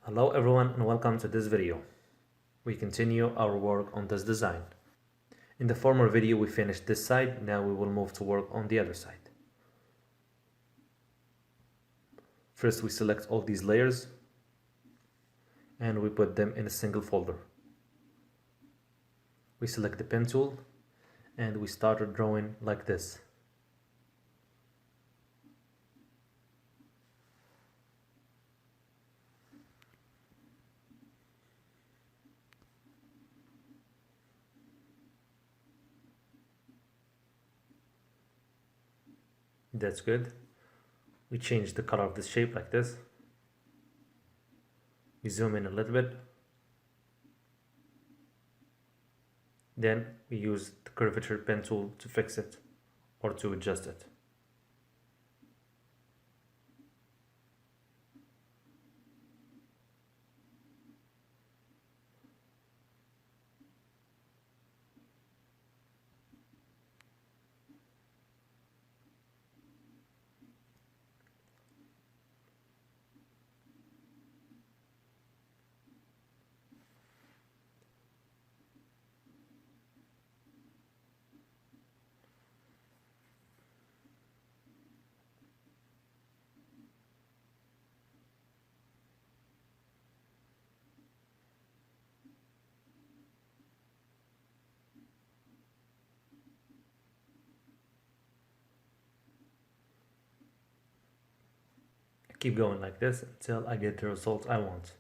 Hello everyone and welcome to this video. We continue our work on this design. In the former video we finished this side, now we will move to work on the other side. First we select all these layers and we put them in a single folder. We select the pen tool and we started drawing like this. That's good. We change the color of this shape like this. We zoom in a little bit. Then we use the curvature pen tool to fix it or to adjust it. Keep going like this until I get the result I want.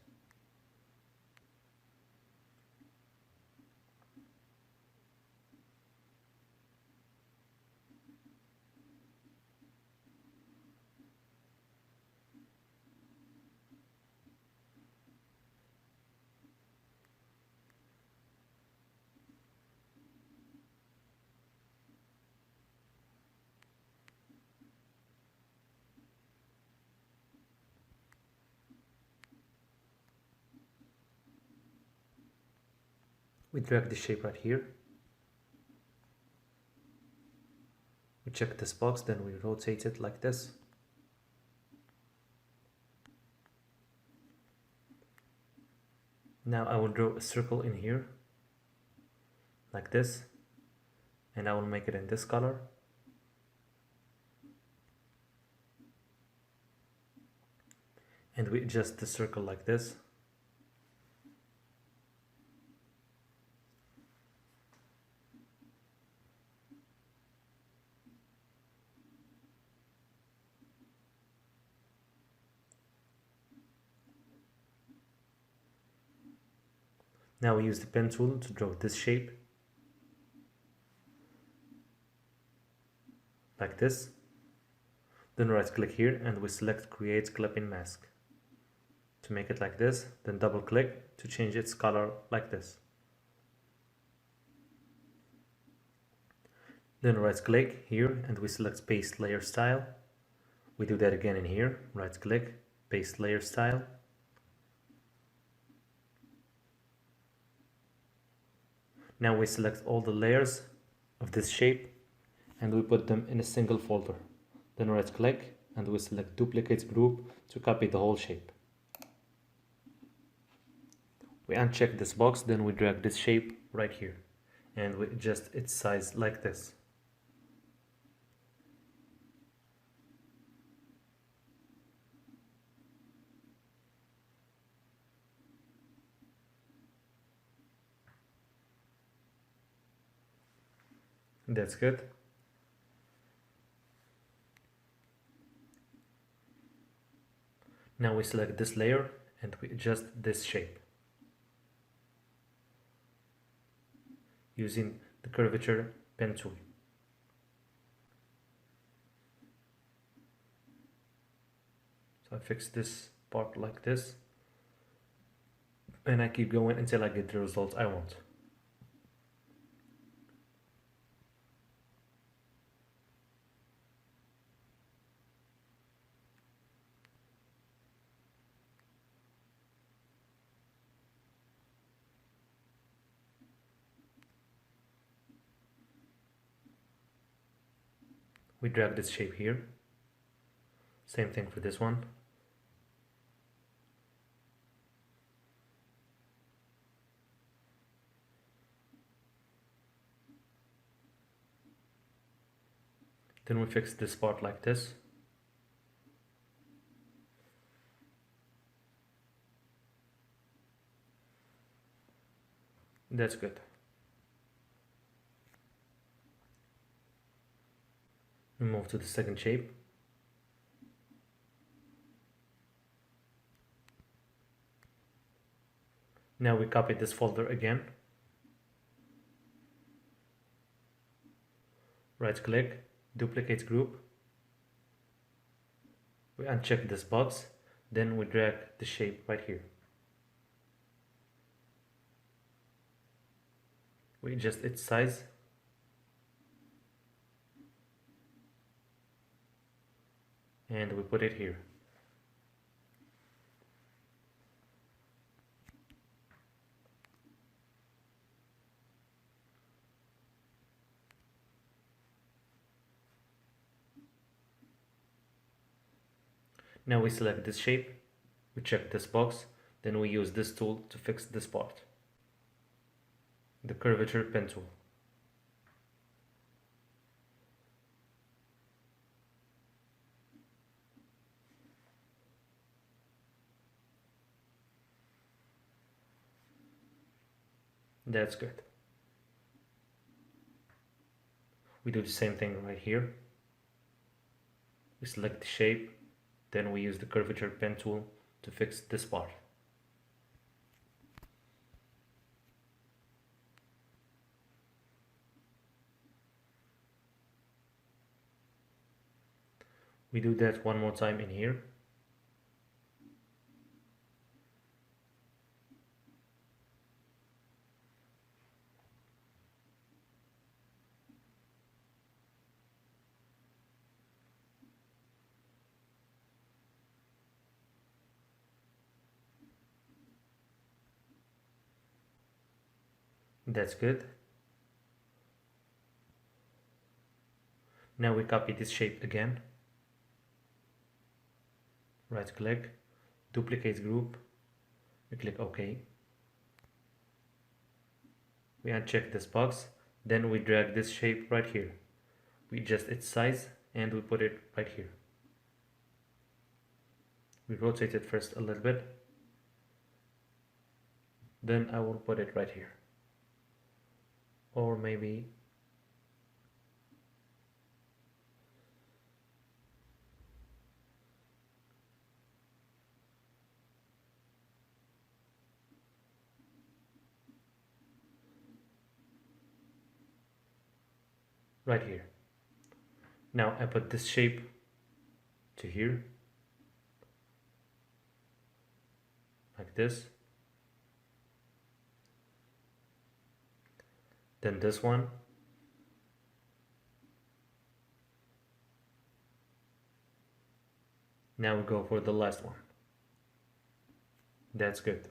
We drag the shape right here. We check this box, then we rotate it like this. Now I will draw a circle in here, like this, and I will make it in this color. And we adjust the circle like this. Now we use the pen tool to draw this shape, like this. Then right click here and we select create clipping mask. To make it like this, then double click to change its color like this. Then right click here and we select paste layer style. We do that again in here, right click, paste layer style. Now we select all the layers of this shape and we put them in a single folder. Then right click and we select duplicate group to copy the whole shape. We uncheck this box, then we drag this shape right here and we adjust its size like this. That's good. Now we select this layer and we adjust this shape using the curvature pen tool. So I fix this part like this and I keep going until I get the result I want. We drag this shape here. Same thing for this one. Then we fix this part like this. That's good. We move to the second shape. Now we copy this folder again. Right click, duplicate group. We uncheck this box, then we drag the shape right here. We adjust its size. And we put it here. Now we select this shape, we check this box, then we use this tool to fix this part. The curvature pen tool. That's good. We do the same thing right here. We select the shape, then we use the curvature pen tool to fix this part. We do that one more time in here. That's good. Now we copy this shape again. Right click, duplicate group, we click OK. We uncheck this box, then we drag this shape right here. We adjust its size and we put it right here. We rotate it first a little bit, then I will put it right here. Or maybe right here. Now I put this shape to here, like this. Then this one. Now we go for the last one. That's good.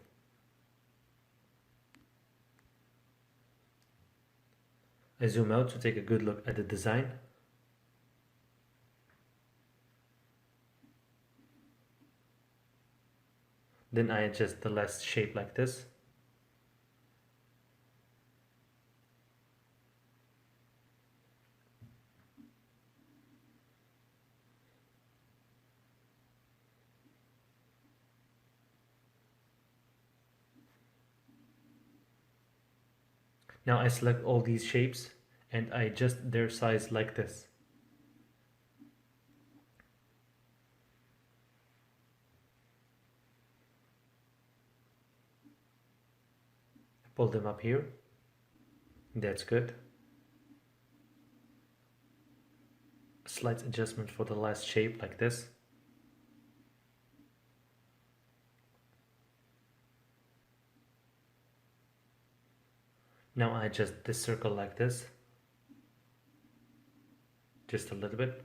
I zoom out to take a good look at the design. Then I adjust the last shape like this. Now I select all these shapes and I adjust their size like this. Pull them up here. That's good. A slight adjustment for the last shape like this. Now I adjust this circle like this. Just a little bit.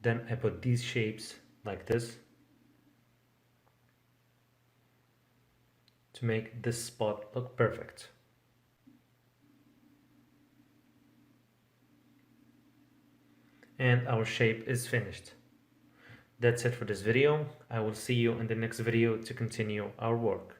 Then I put these shapes like this to make this spot look perfect. and our shape is finished. That's it for this video. I will see you in the next video to continue our work.